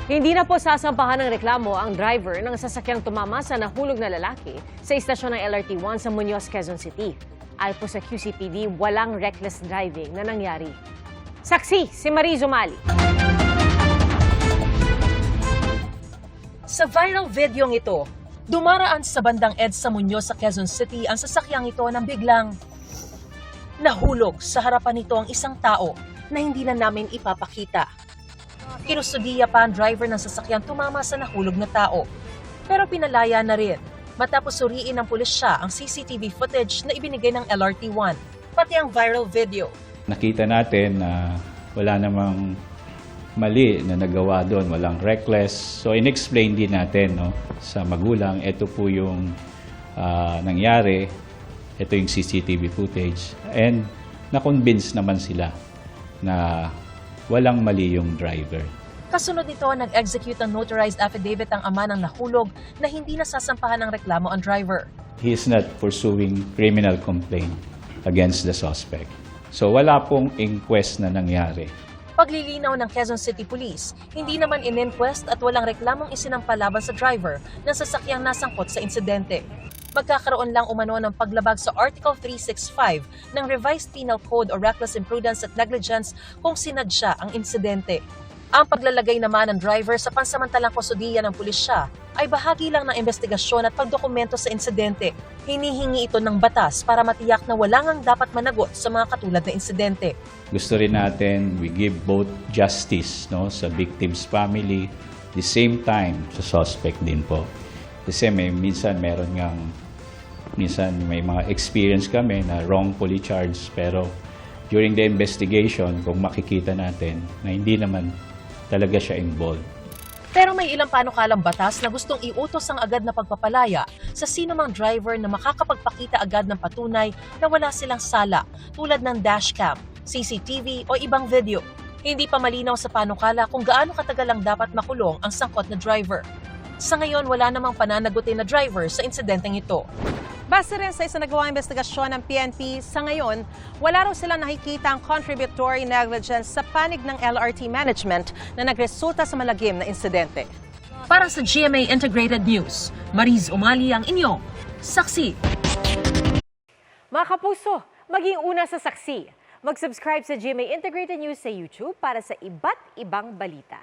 Hindi na po sasampahan ng reklamo ang driver ng sasakyang tumama sa nahulog na lalaki sa istasyon ng LRT-1 sa Muñoz, Quezon City. Ayon po sa QCPD, walang reckless driving na nangyari. Saksi, si Mariz Umali. Sa viral videong ito, dumaraan sa bandang EDSA Muñoz sa Quezon City ang sasakyang ito nang biglang nahulog sa harapan nito ang isang tao na hindi na namin ipapakita. Kinustudiya pa ang driver ng sasakyang tumama sa nahulog na tao. Pero pinalaya na rin matapos suriin ng pulisya ang CCTV footage na ibinigay ng LRT-1, pati ang viral video. Nakita natin na wala namang mali na nagawa doon, walang reckless. So in-explain din natin sa magulang, ito po yung nangyari, ito yung CCTV footage. And na-convince naman sila na walang mali yung driver. Kasunod nito, nag-execute ng notarized affidavit ang ama ng nahulog na hindi nasasampahan ng reklamo ang driver. He is not pursuing criminal complaint against the suspect. So wala pong inquest na nangyari. Paglilinaw ng Quezon City Police, hindi naman in-inquest at walang reklamong isinampalaban sa driver na sasakyang nasangkot sa insidente. Magkakaroon lang umano ng paglabag sa Article 365 ng Revised Penal Code o Reckless Imprudence at Negligence kung sinadya ang insidente. Ang paglalagay naman ng driver sa pansamantalang kustudiya ng pulisya ay bahagi lang ng investigasyon at pagdokumento sa insidente. Hinihingi ito ng batas para matiyak na wala ngang dapat managot sa mga katulad na insidente. Gusto rin natin, we give both justice sa victim's family, the same time sa suspect din po. Kasi minsan may mga experience kami na wrongfully charged, pero during the investigation, kung makikita natin na hindi naman talaga siya involved. Pero may ilang panukalang batas na gustong iutos ang agad na pagpapalaya sa sino mang driver na makakapagpakita agad ng patunay na wala silang sala, tulad ng dashcam, CCTV o ibang video. Hindi pa malinaw sa panukala kung gaano katagal lang dapat makulong ang sangkot na driver. Sa ngayon, wala namang pananagutin na driver sa insidenteng ito. Base rin sa isinagawang investigasyon ng PNP, sa ngayon, wala raw silang nakikita ang contributory negligence sa panig ng LRT management na nagresulta sa malagim na insidente. Para sa GMA Integrated News, Mariz Umali ang inyong saksi. Mga kapuso, maging una sa saksi. Mag-subscribe sa GMA Integrated News sa YouTube para sa iba't ibang balita.